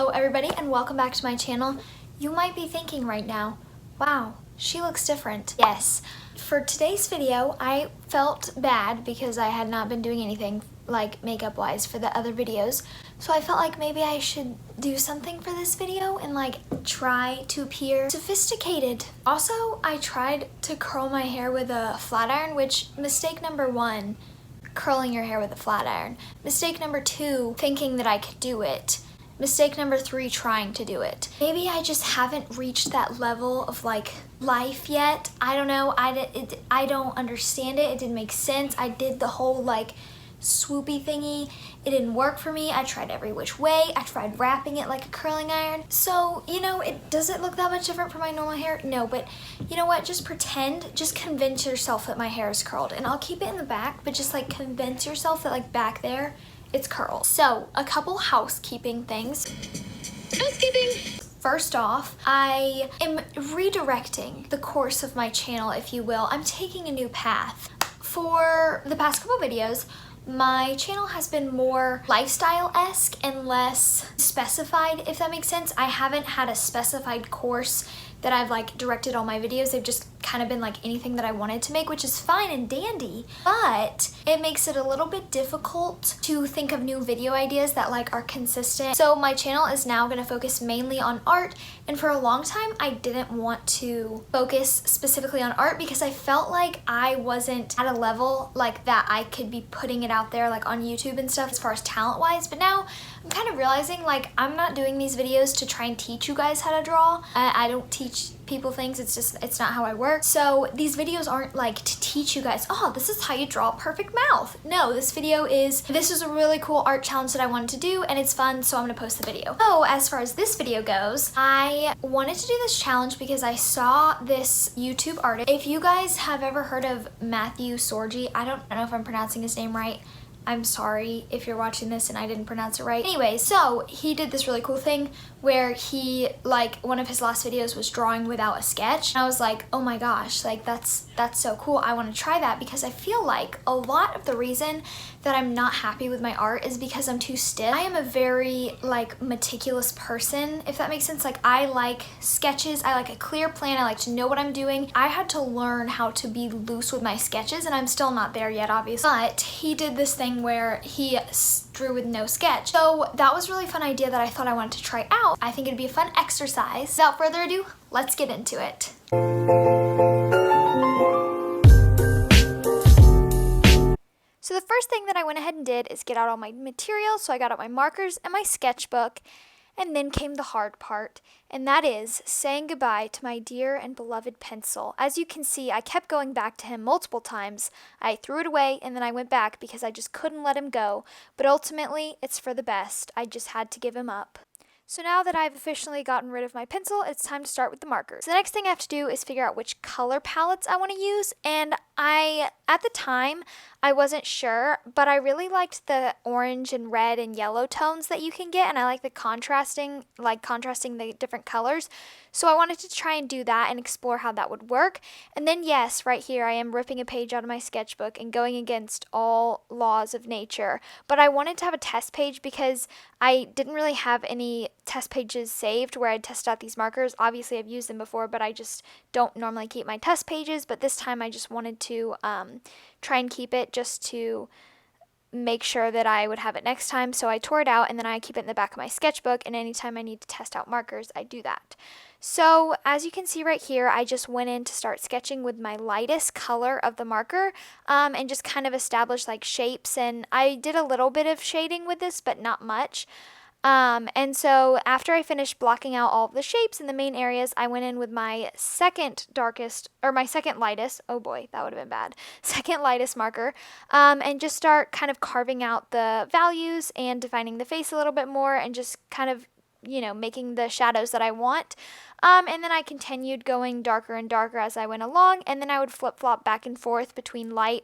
Hello everybody and welcome back to my channel. You might be thinking right now, wow, she looks different. Yes, for today's video I felt bad because I had not been doing anything like makeup wise for the other videos. So I felt like maybe I should do something for this video and like try to appear sophisticated. Also, I tried to curl my hair with a flat iron, which mistake number 1, curling your hair with a flat iron. Mistake number 2, thinking that I could do it. Mistake number 3, trying to do it. Maybe I just haven't reached that level of like life yet. I don't know. I don't understand it. It didn't make sense. I did the whole like swoopy thingy. It didn't work for me. I tried every which way. I tried wrapping it like a curling iron. So, you know, does it look that much different from my normal hair? No, but you know what? Just pretend, just convince yourself that my hair is curled. And I'll keep it in the back, but just like convince yourself that like back there, it's curled. So, a couple housekeeping things. Housekeeping! First off, I am redirecting the course of my channel, if you will. I'm taking a new path. For the past couple videos, my channel has been more lifestyle-esque and less specified, if that makes sense. I haven't had a specified course that I've like directed all my videos. They've just kind of been like anything that I wanted to make, which is fine and dandy, but it makes it a little bit difficult to think of new video ideas that like are consistent. So my channel is now going to focus mainly on art, and for a long time I didn't want to focus specifically on art because I felt like I wasn't at a level like that I could be putting it out there like on YouTube and stuff as far as talent wise. But now I'm kind of realizing like I'm not doing these videos to try and teach you guys how to draw. I don't teach people things. It's not how I work. So these videos aren't like to teach you guys, oh, this is how you draw a perfect mouth. No, this is a really cool art challenge that I wanted to do and it's fun, so I'm gonna post the video. So as far as this video goes, I wanted to do this challenge because I saw this YouTube artist. If you guys have ever heard of Matthew Sorgi, I don't know if I'm pronouncing his name right. I'm sorry if you're watching this and I didn't pronounce it right. Anyway, so he did this really cool thing where he, like, one of his last videos was drawing without a sketch. And I was like, oh my gosh, like that's so cool. I want to try that because I feel like a lot of the reason that I'm not happy with my art is because I'm too stiff. I am a very like meticulous person, if that makes sense. Like I like sketches, I like a clear plan, I like to know what I'm doing. I had to learn how to be loose with my sketches and I'm still not there yet, obviously. But he did this thing where he drew with no sketch. So that was a really fun idea that I thought I wanted to try out. I think it'd be a fun exercise. Without further ado, let's get into it. So the first thing that I went ahead and did is get out all my materials. So I got out my markers and my sketchbook, and then came the hard part, and that is saying goodbye to my dear and beloved pencil. As you can see, I kept going back to him multiple times. I threw it away and then I went back because I just couldn't let him go, but ultimately it's for the best. I just had to give him up. So now that I've officially gotten rid of my pencil, it's time to start with the markers. So the next thing I have to do is figure out which color palettes I want to use, and at the time, I wasn't sure, but I really liked the orange and red and yellow tones that you can get, and I like the contrasting the different colors. So I wanted to try and do that and explore how that would work. And then yes, right here I am ripping a page out of my sketchbook and going against all laws of nature. But I wanted to have a test page because I didn't really have any test pages saved where I'd test out these markers. Obviously I've used them before, but I just don't normally keep my test pages. But this time I just wanted to try and keep it just to make sure that I would have it next time. So I tore it out and then I keep it in the back of my sketchbook, and anytime I need to test out markers, I do that. So as you can see right here, I just went in to start sketching with my lightest color of the marker and just kind of establish like shapes, and I did a little bit of shading with this, but not much. And so after I finished blocking out all of the shapes in the main areas, I went in with my second lightest, oh boy, that would have been bad, second lightest marker, and just start kind of carving out the values and defining the face a little bit more and just kind of, you know, making the shadows that I want. And then I continued going darker and darker as I went along, and then I would flip-flop back and forth between light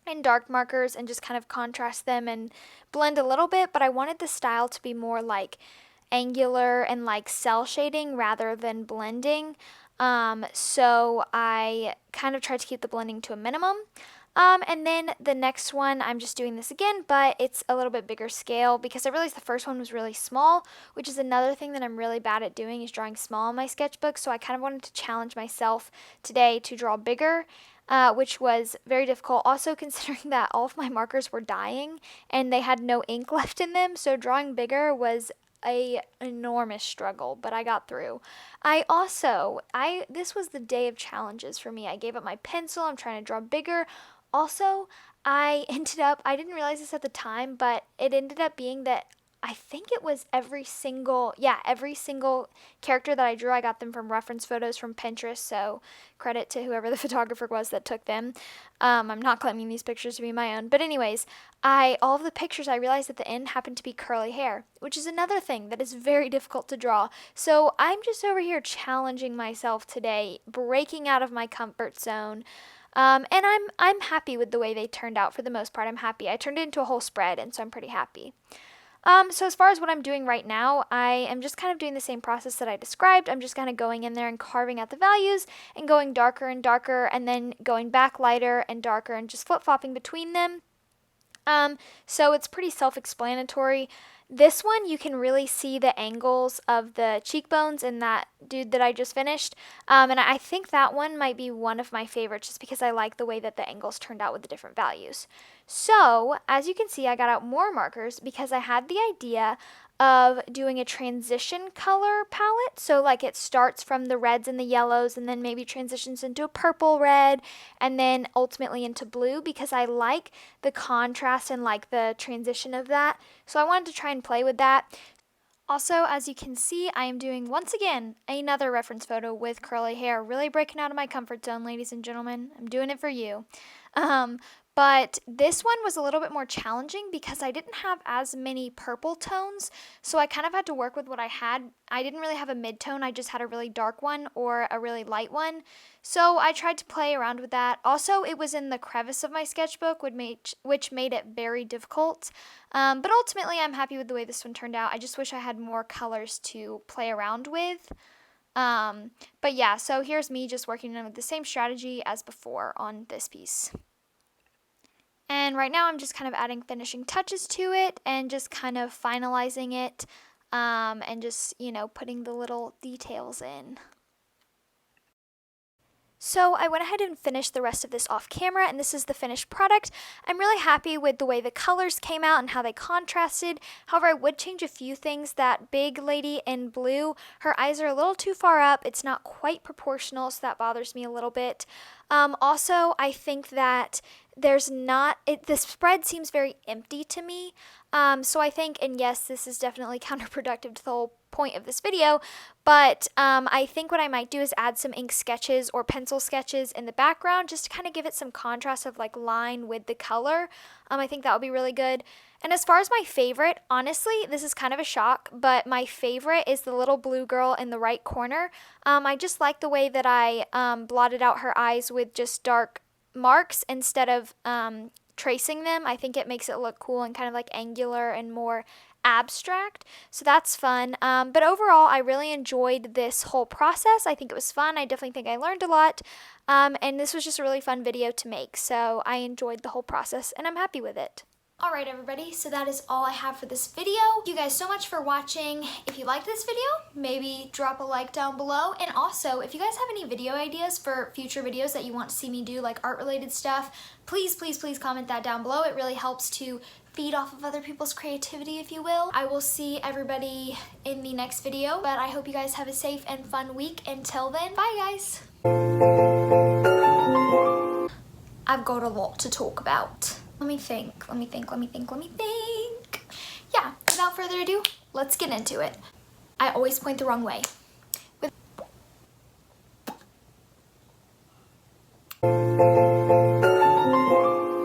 and dark markers and just kind of contrast them and blend a little bit, but I wanted the style to be more like angular and like cell shading rather than blending. So I kind of tried to keep the blending to a minimum. And then the next one, I'm just doing this again, but it's a little bit bigger scale because I realized the first one was really small, which is another thing that I'm really bad at doing, is drawing small in my sketchbook. So I kind of wanted to challenge myself today to draw bigger, which was very difficult. Also considering that all of my markers were dying and they had no ink left in them, so drawing bigger was a enormous struggle, but I got through. This was the day of challenges for me. I gave up my pencil. I'm trying to draw bigger. Also, I didn't realize this at the time, but it ended up being that I think it was every single character that I drew, I got them from reference photos from Pinterest, so credit to whoever the photographer was that took them. I'm not claiming these pictures to be my own, but anyways, all of the pictures I realized at the end happened to be curly hair, which is another thing that is very difficult to draw. So I'm just over here challenging myself today, breaking out of my comfort zone. And I'm happy with the way they turned out for the most part. I'm happy. I turned it into a whole spread, and so I'm pretty happy. So as far as what I'm doing right now, I am just kind of doing the same process that I described. I'm just kind of going in there and carving out the values and going darker and darker, and then going back lighter and darker and just flip-flopping between them. So it's pretty self-explanatory. This one, you can really see the angles of the cheekbones in that dude that I just finished. And I think that one might be one of my favorites just because I like the way that the angles turned out with the different values. So, as you can see, I got out more markers because I had the idea of doing a transition color palette. So like it starts from the reds and the yellows and then maybe transitions into a purple red and then ultimately into blue, because I like the contrast and like the transition of that. So I wanted to try and play with that. Also, as you can see, I am doing, once again, another reference photo with curly hair. Really breaking out of my comfort zone, ladies and gentlemen. I'm doing it for you. But this one was a little bit more challenging because I didn't have as many purple tones, so I kind of had to work with what I had. I didn't really have a mid-tone, I just had a really dark one or a really light one, so I tried to play around with that. Also, it was in the crevice of my sketchbook, which made it very difficult, but ultimately I'm happy with the way this one turned out. I just wish I had more colors to play around with. But yeah, so here's me just working with the same strategy as before on this piece. And right now I'm just kind of adding finishing touches to it and just kind of finalizing it, and just, putting the little details in. So I went ahead and finished the rest of this off camera, and this is the finished product. I'm really happy with the way the colors came out and how they contrasted. However, I would change a few things. That big lady in blue, her eyes are a little too far up. It's not quite proportional, so that bothers me a little bit. Also, I think that the spread seems very empty to me. So I think, and yes, this is definitely counterproductive to the whole point of this video, but I think what I might do is add some ink sketches or pencil sketches in the background just to kind of give it some contrast of like line with the color. I think that would be really good. And as far as my favorite, honestly, this is kind of a shock, but my favorite is the little blue girl in the right corner. I just like the way that I blotted out her eyes with just dark marks instead of tracing them. I think it makes it look cool and kind of like angular and more abstract, so that's fun. But overall, I really enjoyed this whole process. I think it was fun. I definitely think I learned a lot, and this was just a really fun video to make, so I enjoyed the whole process and I'm happy with it. Alright everybody, so that is all I have for this video. Thank you guys so much for watching. If you liked this video, maybe drop a like down below. And also, if you guys have any video ideas for future videos that you want to see me do, like art related stuff, please comment that down below. It really helps to feed off of other people's creativity, if you will. I will see everybody in the next video, but I hope you guys have a safe and fun week. Until then, bye guys! I've got a lot to talk about. Let me think. Yeah, without further ado, let's get into it. I always point the wrong way. With